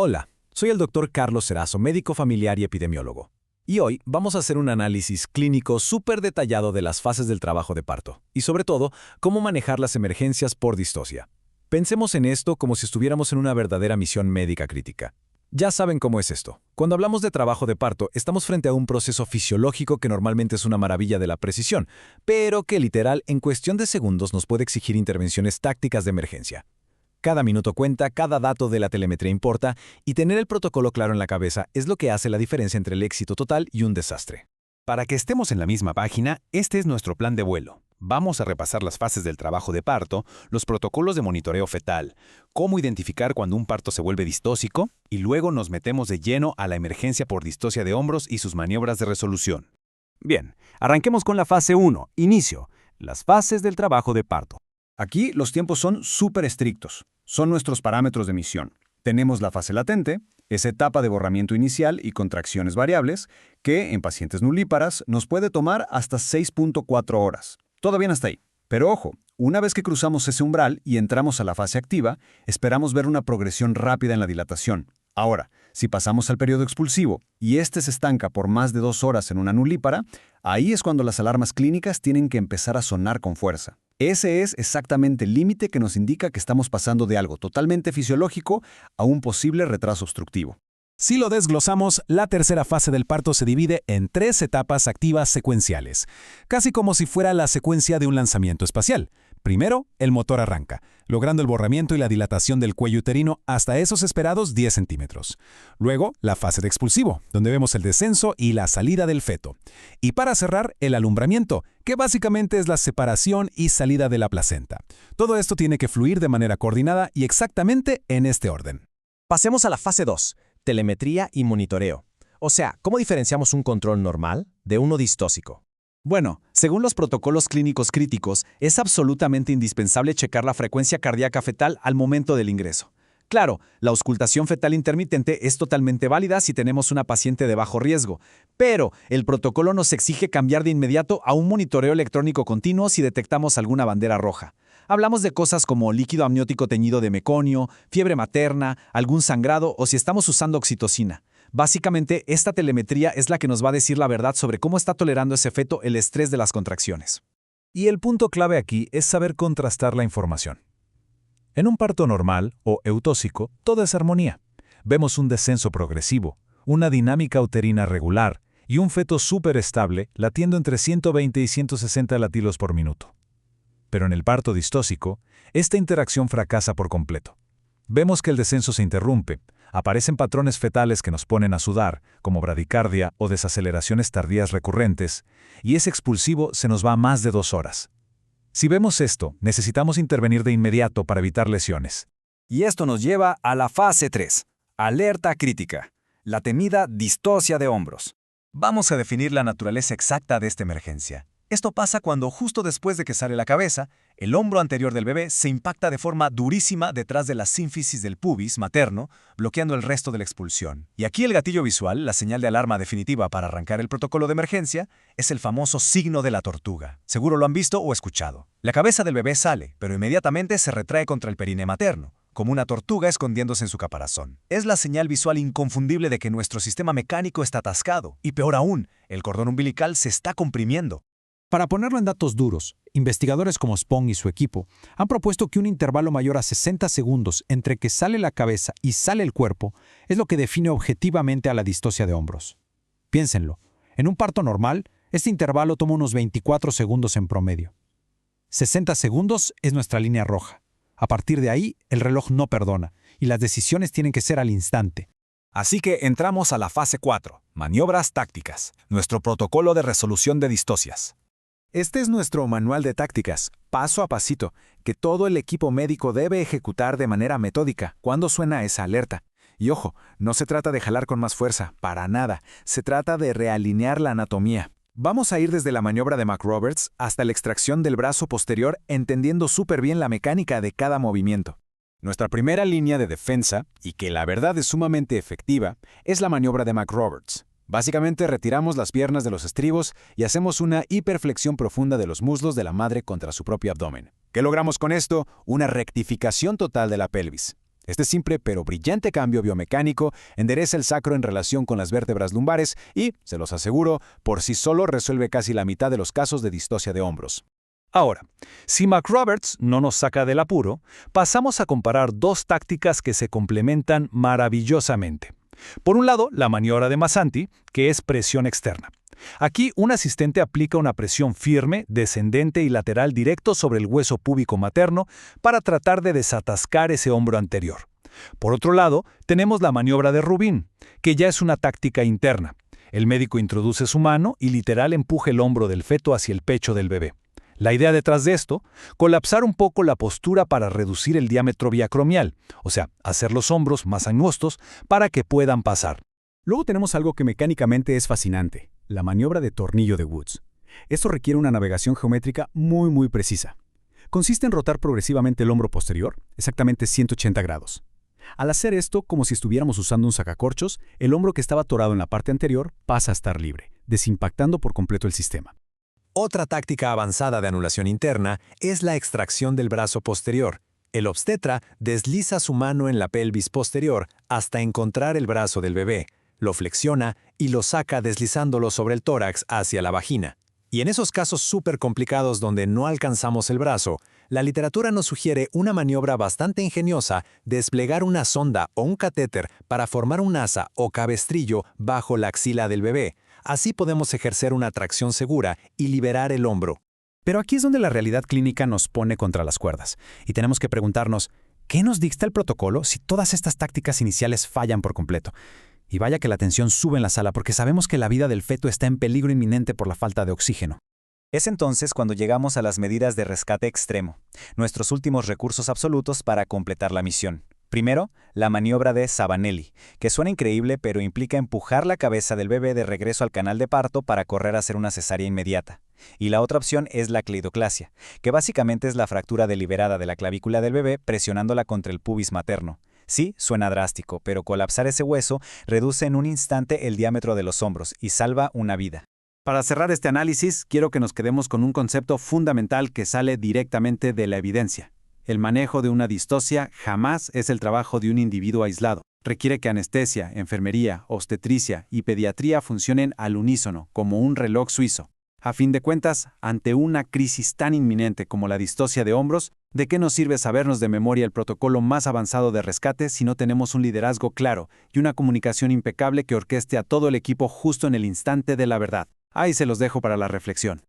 Hola, soy el doctor Carlos Cerazo, médico familiar y epidemiólogo. Y hoy vamos a hacer un análisis clínico súper detallado de las fases del trabajo de parto y sobre todo, cómo manejar las emergencias por distocia. Pensemos en esto como si estuviéramos en una verdadera misión médica crítica. Ya saben cómo es esto. Cuando hablamos de trabajo de parto, estamos frente a un proceso fisiológico que normalmente es una maravilla de la precisión, pero que literal en cuestión de segundos nos puede exigir intervenciones tácticas de emergencia. Cada minuto cuenta, cada dato de la telemetría importa, y tener el protocolo claro en la cabeza es lo que hace la diferencia entre el éxito total y un desastre. Para que estemos en la misma página, este es nuestro plan de vuelo. Vamos a repasar las fases del trabajo de parto, los protocolos de monitoreo fetal, cómo identificar cuando un parto se vuelve distóxico, y luego nos metemos de lleno a la emergencia por distocia de hombros y sus maniobras de resolución. Bien, arranquemos con la fase 1, inicio, las fases del trabajo de parto. Aquí los tiempos son súper estrictos. Son nuestros parámetros de misión. Tenemos la fase latente, esa etapa de borramiento inicial y contracciones variables, que en pacientes nulíparas nos puede tomar hasta 6.4 horas. Todo bien hasta ahí. Pero ojo, una vez que cruzamos ese umbral y entramos a la fase activa, esperamos ver una progresión rápida en la dilatación. Ahora, si pasamos al periodo expulsivo y este se estanca por más de 2 horas en una nulípara, ahí es cuando las alarmas clínicas tienen que empezar a sonar con fuerza. Ese es exactamente el límite que nos indica que estamos pasando de algo totalmente fisiológico a un posible retraso obstructivo. Si lo desglosamos, la tercera fase del parto se divide en 3 etapas activas secuenciales, casi como si fuera la secuencia de un lanzamiento espacial. Primero, el motor arranca, logrando el borramiento y la dilatación del cuello uterino hasta esos esperados 10 centímetros. Luego, la fase de expulsivo, donde vemos el descenso y la salida del feto. Y para cerrar, el alumbramiento, que básicamente es la separación y salida de la placenta. Todo esto tiene que fluir de manera coordinada y exactamente en este orden. Pasemos a la fase 2, telemetría y monitoreo. O sea, ¿cómo diferenciamos un control normal de uno distóxico? Bueno, según los protocolos clínicos críticos, es absolutamente indispensable checar la frecuencia cardíaca fetal al momento del ingreso. Claro, la auscultación fetal intermitente es totalmente válida si tenemos una paciente de bajo riesgo, pero el protocolo nos exige cambiar de inmediato a un monitoreo electrónico continuo si detectamos alguna bandera roja. Hablamos de cosas como líquido amniótico teñido de meconio, fiebre materna, algún sangrado o si estamos usando oxitocina. Básicamente, esta telemetría es la que nos va a decir la verdad sobre cómo está tolerando ese feto el estrés de las contracciones. Y el punto clave aquí es saber contrastar la información. En un parto normal o eutóxico, todo es armonía. Vemos un descenso progresivo, una dinámica uterina regular y un feto súper estable latiendo entre 120 y 160 latidos por minuto. Pero en el parto distóxico, esta interacción fracasa por completo. Vemos que el descenso se interrumpe, aparecen patrones fetales que nos ponen a sudar, como bradicardia o desaceleraciones tardías recurrentes, y ese expulsivo se nos va a más de 2 horas. Si vemos esto, necesitamos intervenir de inmediato para evitar lesiones. Y esto nos lleva a la fase 3, alerta crítica, la temida distocia de hombros. Vamos a definir la naturaleza exacta de esta emergencia. Esto pasa cuando justo después de que sale la cabeza, el hombro anterior del bebé se impacta de forma durísima detrás de la sínfisis del pubis materno, bloqueando el resto de la expulsión. Y aquí el gatillo visual, la señal de alarma definitiva para arrancar el protocolo de emergencia, es el famoso signo de la tortuga. Seguro lo han visto o escuchado. La cabeza del bebé sale, pero inmediatamente se retrae contra el perine materno, como una tortuga escondiéndose en su caparazón. Es la señal visual inconfundible de que nuestro sistema mecánico está atascado, y peor aún, el cordón umbilical se está comprimiendo. Para ponerlo en datos duros, investigadores como Spong y su equipo han propuesto que un intervalo mayor a 60 segundos entre que sale la cabeza y sale el cuerpo es lo que define objetivamente a la distocia de hombros. Piénsenlo, en un parto normal, este intervalo toma unos 24 segundos en promedio. 60 segundos es nuestra línea roja. A partir de ahí, el reloj no perdona y las decisiones tienen que ser al instante. Así que entramos a la fase 4, maniobras tácticas, nuestro protocolo de resolución de distocias. Este es nuestro manual de tácticas, paso a pasito, que todo el equipo médico debe ejecutar de manera metódica cuando suena esa alerta. Y ojo, no se trata de jalar con más fuerza, para nada. Se trata de realinear la anatomía. Vamos a ir desde la maniobra de McRoberts hasta la extracción del brazo posterior, entendiendo súper bien la mecánica de cada movimiento. Nuestra primera línea de defensa, y que la verdad es sumamente efectiva, es la maniobra de McRoberts. Básicamente retiramos las piernas de los estribos y hacemos una hiperflexión profunda de los muslos de la madre contra su propio abdomen. ¿Qué logramos con esto? Una rectificación total de la pelvis. Este simple pero brillante cambio biomecánico endereza el sacro en relación con las vértebras lumbares y, se los aseguro, por sí solo resuelve casi la mitad de los casos de distocia de hombros. Ahora, si McRoberts no nos saca del apuro, pasamos a comparar dos tácticas que se complementan maravillosamente. Por un lado, la maniobra de Masanti, que es presión externa. Aquí, un asistente aplica una presión firme, descendente y lateral directo sobre el hueso púbico materno para tratar de desatascar ese hombro anterior. Por otro lado, tenemos la maniobra de Rubin, que ya es una táctica interna. El médico introduce su mano y literal empuja el hombro del feto hacia el pecho del bebé. La idea detrás de esto, colapsar un poco la postura para reducir el diámetro biacromial, o sea, hacer los hombros más angostos para que puedan pasar. Luego tenemos algo que mecánicamente es fascinante, la maniobra de tornillo de Woods. Esto requiere una navegación geométrica muy precisa. Consiste en rotar progresivamente el hombro posterior, exactamente 180 grados. Al hacer esto, como si estuviéramos usando un sacacorchos, el hombro que estaba atorado en la parte anterior pasa a estar libre, desimpactando por completo el sistema. Otra táctica avanzada de anulación interna es la extracción del brazo posterior. El obstetra desliza su mano en la pelvis posterior hasta encontrar el brazo del bebé, lo flexiona y lo saca deslizándolo sobre el tórax hacia la vagina. Y en esos casos súper complicados donde no alcanzamos el brazo, la literatura nos sugiere una maniobra bastante ingeniosa de desplegar una sonda o un catéter para formar un asa o cabestrillo bajo la axila del bebé. Así podemos ejercer una tracción segura y liberar el hombro. Pero aquí es donde la realidad clínica nos pone contra las cuerdas. Y tenemos que preguntarnos, ¿qué nos dicta el protocolo si todas estas tácticas iniciales fallan por completo? Y vaya que la tensión sube en la sala porque sabemos que la vida del feto está en peligro inminente por la falta de oxígeno. Es entonces cuando llegamos a las medidas de rescate extremo, nuestros últimos recursos absolutos para completar la misión. Primero, la maniobra de Sabanelli, que suena increíble pero implica empujar la cabeza del bebé de regreso al canal de parto para correr a hacer una cesárea inmediata. Y la otra opción es la cleidoclasia, que básicamente es la fractura deliberada de la clavícula del bebé presionándola contra el pubis materno. Sí, suena drástico, pero colapsar ese hueso reduce en un instante el diámetro de los hombros y salva una vida. Para cerrar este análisis, quiero que nos quedemos con un concepto fundamental que sale directamente de la evidencia. El manejo de una distocia jamás es el trabajo de un individuo aislado. Requiere que anestesia, enfermería, obstetricia y pediatría funcionen al unísono, como un reloj suizo. A fin de cuentas, ante una crisis tan inminente como la distocia de hombros, ¿de qué nos sirve sabernos de memoria el protocolo más avanzado de rescate si no tenemos un liderazgo claro y una comunicación impecable que orqueste a todo el equipo justo en el instante de la verdad? Ahí se los dejo para la reflexión.